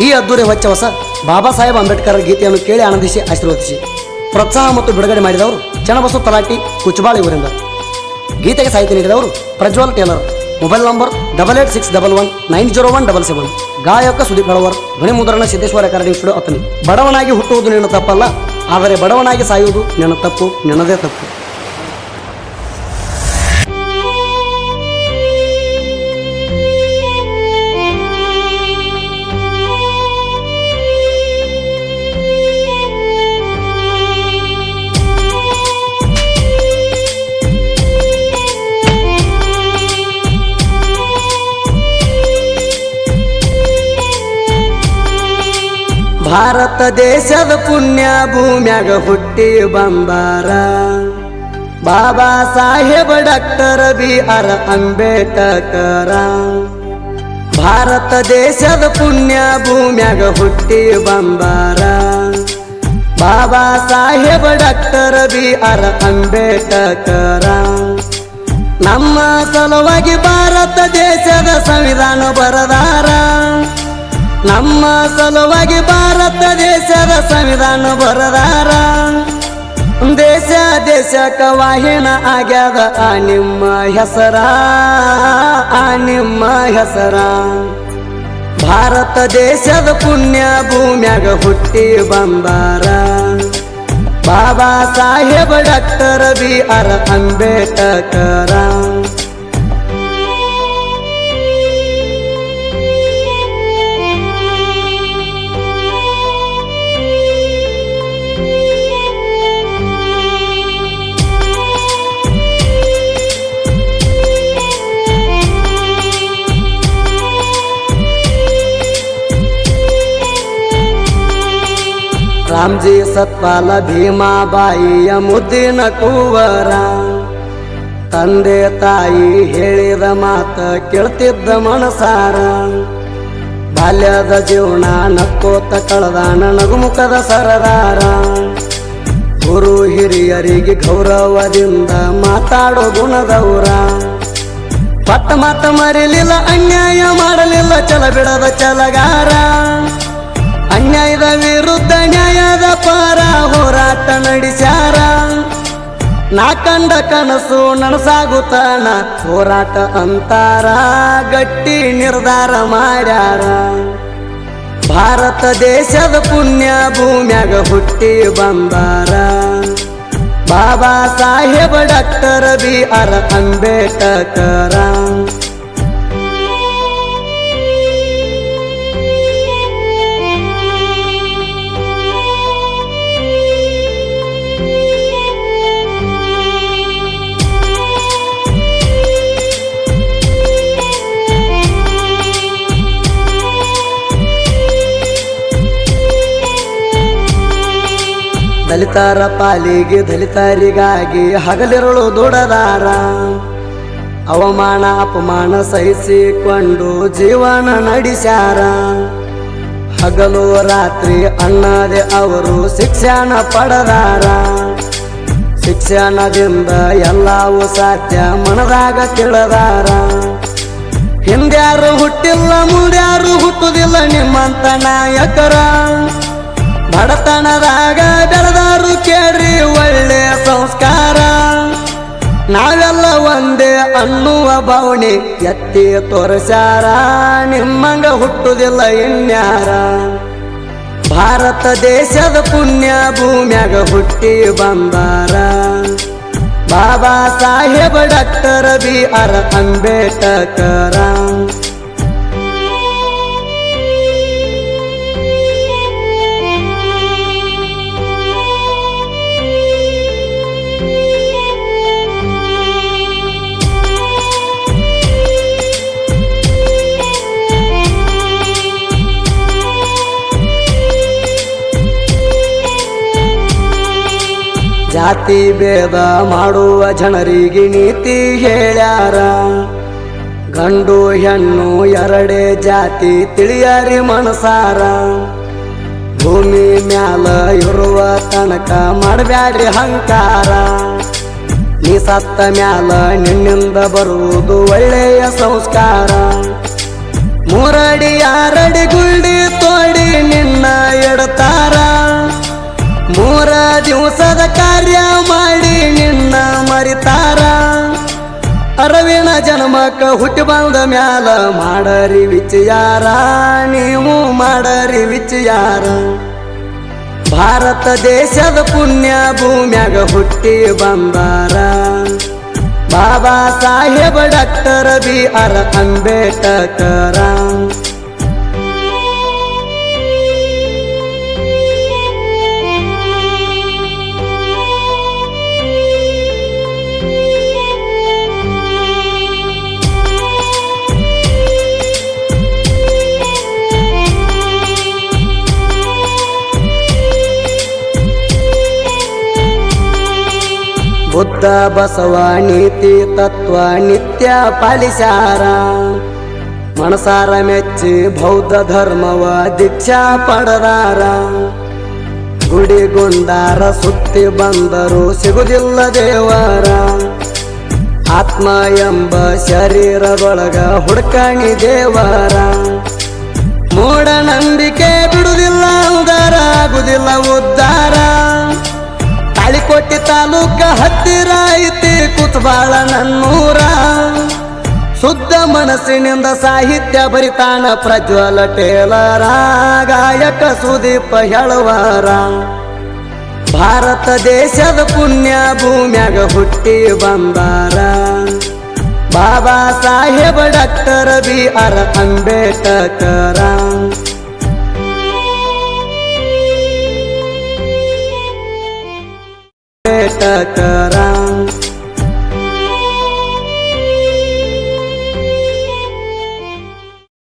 ಈ ಅದ್ದೂರಿ ಹೊಚ್ಚ ಬಾಬಾ ಸಾಹೇಬ್ ಅಂಬೇಡ್ಕರ್ ಗೀತೆಯನ್ನು ಕೇಳಿ ಆನಂದಿಸಿ ಆಶೀರ್ವದಿಸಿ ಪ್ರೋತ್ಸಾಹ ಮತ್ತು ಬಿಡುಗಡೆ ಮಾಡಿದವರು ಚನ್ನಬಸವ ತಲಾಟಿ ಕುಚ್ಚಬಾಳ್ ಇವರಿಂದ. ಗೀತೆಗೆ ಸಾಹಿತ್ಯ ನೀಡಿದವರು ಪ್ರಜ್ವಲ್ ಟೇಲರ್. Mobile number 8861190177. ಗಾಯಕ ಸುದೀಪ್ ಹಳವರ್. ಧ್ವನಿ ಮುದ್ರಣ ಸಿದ್ದೇಶ್ವರ ರೆಕಾರ್ಡಿಂಗ್ ಸ್ಟುಡಿಯೋ ಅತನಿ. ಬಡವನಾಗಿ ಹುಟ್ಟುವುದು ನಿನ್ನ ತಪ್ಪಲ್ಲ, ಆದರೆ ಬಡವನಾಗಿ ಸಾಯುವುದು ನಿನ್ನ ತಪ್ಪು, ನಿನ್ನದೇ ತಪ್ಪು. ಭಾರತ ದೇಶದ ಪುಣ್ಯ ಭೂಮ್ಯಾಗ ಹುಟ್ಟಿ ಬಂದಾರ ಬಾಬಾ ಸಾಹೇಬ್ ಡಾಕ್ಟರ್ BR ಅಂಬೇಡ್ಕರ. ಭಾರತ ದೇಶದ ಪುಣ್ಯ ಭೂಮ್ಯಾಗ ಹುಟ್ಟಿ ಬಂದಾರ ಬಾಬಾ ಸಾಹೇಬ್ ಡಾಕ್ಟರ್ BR ಅಂಬೇಡ್ಕರ. ನಮ್ಮ ಸಲುವಾಗಿ ಭಾರತ ದೇಶದ ಸಂವಿಧಾನ ಬರದಾರ. ನಮ್ಮ ಸಲುವಾಗಿ ಭಾರತ ದೇಶದ ಸಂವಿಧಾನ ಬರದಾರ. ದೇಶ ದೇಶಕ ವಾಹಿನ ಆಗ್ಯದ ಆ ನಿಮ್ಮ ಹೆಸರ, ಆ ನಿಮ್ಮ ಹೆಸರ. ಭಾರತ ದೇಶದ ಪುಣ್ಯ ಭೂಮ್ಯಾಗ ಹುಟ್ಟಿ ಬಂದಾರ ಬಾಬಾ ಸಾಹೇಬ್ ಡಾಕ್ಟರ್ BR ಅಂಬೇಡ್ಕರ. ರಾಮ್ಜಿ ಸತ್ಪಾಲ ಭೀಮಾಬಾಯಿಯ ಮುದ್ದಿನ ಕುವರ. ತಂದೆ ತಾಯಿ ಹೇಳಿದ ಮಾತ ಕೇಳ್ತಿದ್ದ ಮನಸಾರ. ಬಾಲ್ಯದ ಜೀವನ ನಕ್ಕೋತ ಕಳೆದಾನ ನಗುಮುಖದ ಸರದಾರ. ಗುರು ಹಿರಿಯರಿಗೆ ಗೌರವದಿಂದ ಮಾತಾಡೋ ಗುಣದವರ. ಪಟ್ಟ ಮಾತ ಮರಿಲಿಲ್ಲ, ಅನ್ಯಾಯ ಮಾಡಲಿಲ್ಲ, ಛಲ ಬಿಡದ ಛಲಗಾರ. ಅನ್ಯಾಯದ ವಿರುದ್ಧ ನ್ಯಾಯದ ಪರ ಹೋರಾಟ ನಡೆಸ್ಯಾರ. ನಾ ಕಂಡ ಕನಸು ನನಸಾಗುತ್ತಾನ ಹೋರಾಟ ಅಂತಾರ, ಗಟ್ಟಿ ನಿರ್ಧಾರ ಮಾಡ್ಯಾರ. ಭಾರತ ದೇಶದ ಪುಣ್ಯ ಭೂಮ್ಯಾಗ ಹುಟ್ಟಿ ಬಂದಾರ ಬಾಬಾ ಸಾಹೇಬ್ ಡಾಕ್ಟರ್ BR ಅಂಬೇಡ್ಕರ. ದಲಿತರ ಪಾಲಿಗೆ ದಲಿತರಿಗಾಗಿ ಹಗಲಿರುಳು ದುಡದಾರ. ಅವಮಾನ ಅಪಮಾನ ಸಹಿಸಿಕೊಂಡು ಜೀವನ ನಡೆಸ್ಯಾರ. ಹಗಲು ರಾತ್ರಿ ಅನ್ನದೆ ಅವರು ಶಿಕ್ಷಣ ಪಡೆದಾರ. ಶಿಕ್ಷಣದಿಂದ ಎಲ್ಲವೂ ಸಾಧ್ಯ ಮನದಾಗ ತಿಳಿದಾರ. ಹಿಂದ್ಯಾರು ಹುಟ್ಟಿಲ್ಲ, ಮುಂದ್ಯಾರು ಹುಟ್ಟುದಿಲ್ಲ ನಿಮ್ಮಂತ ನಾಯಕರ. ಬಡತನದಾಗ ಬೆಳೆದಾರು ಕೇಳ್ರಿ ಒಳ್ಳೆಯ ಸಂಸ್ಕಾರ. ನಾವೆಲ್ಲ ಒಂದೇ ಅನ್ನುವ ಭಾವನೆ ಎತ್ತಿ ತೋರಿಸ್ಯಾರ. ನಿಮ್ಮಂಗ ಹುಟ್ಟುದಿಲ್ಲ ಇನ್ಯಾರ. ಭಾರತ ದೇಶದ ಪುಣ್ಯ ಭೂಮ್ಯಾಗ ಹುಟ್ಟಿ ಬಂದಾರ ಬಾಬಾ ಸಾಹೇಬ್ ಡಾಕ್ಟರ್ BR ಅಂಬೇಡ್ಕರ. ಜಾತಿ ಭೇದ ಮಾಡುವ ಜನರಿಗೆ ನೀತಿ ಹೇಳ್ಯಾರ. ಗಂಡು ಹೆಣ್ಣು ಎರಡೇ ಜಾತಿ ತಿಳಿಯಾರಿ ಮನಸಾರ. ಭೂಮಿ ಮ್ಯಾಲ ಇರುವ ತನಕ ಮಾಡಬ್ಯಾಡ್ರಿ ಹಂಕಾರ. ನೀ ಸತ್ತ ಮ್ಯಾಲ ನಿನ್ನಿಂದ ಬರುವುದು ಒಳ್ಳೆಯ ಸಂಸ್ಕಾರ. ಮೂರಡಿ ಆರಡಿ ಗುಳ್ಳಿ ತೋಡಿ ಕಾರ್ಯ ಮಾಡಿ ನಿನ್ನ ಮರಿತಾರ ಅರವಿನ ಜನ್ಮಕ್ಕ ಹುಟ್ಟಿ ಬಂದ ಮ್ಯಾಲ ಮಾಡರಿ ವಿಚಾರ ನೀವು ಮಾಡರಿ ವಿಚಾರ ಭಾರತ ದೇಶದ ಪುಣ್ಯ ಭೂಮ್ಯಾಗ ಹುಟ್ಟಿ ಬಂದಾರ ಬಾಬಾ ಸಾಹೇಬ ಡಾಕ್ಟರ್ B.R. ಅಂಬೇಡ್ಕರ ಬುದ್ಧ ಬಸವ ನೀತಿ ತತ್ವ ನಿತ್ಯ ಪಾಲಿಸಾರ ಮನಸಾರ ಮೆಚ್ಚಿ ಬೌದ್ಧ ಧರ್ಮವ ದೀಕ್ಷಾ ಪಡೆದಾರ ಗುಡಿ ಗುಂಡಾರ ಸುತ್ತಿ ಬಂದರು ಸಿಗುದಿಲ್ಲ ದೇವರ ಆತ್ಮ ಎಂಬ ಶರೀರದೊಳಗ ಹುಡ್ಕಾಣಿ ದೇವರ ಮೂಢನಂಬಿಕೆ ಬಿಡುವುದಿಲ್ಲ ಉದಾರ ಆಗುದಿಲ್ಲ ಉದ್ಧಾರ ತಾಳಿಕೋಟೆ ತಾಲೂಕ ಹತ್ತಿರ ಐತಿ ಕುತ್ಬಾಳ ನನ್ನೂರ ಶುದ್ಧ ಮನಸ್ಸಿನಿಂದ ಸಾಹಿತ್ಯ ಬರಿತಾನ ಪ್ರಜ್ವಲ ಟೇಲರ ಗಾಯಕ ಸುದೀಪ ಹೇಳುವಾರ ಭಾರತ ದೇಶದ ಪುಣ್ಯ ಭೂಮ್ಯಾಗ ಹುಟ್ಟಿ ಬಂದಾರ ಬಾಬಾ ಸಾಹೇಬ ಡಾಕ್ಟರ್ B.R. ಅಂಬೇಡ್ಕರ ಅಂಬೇಡ್ಕರ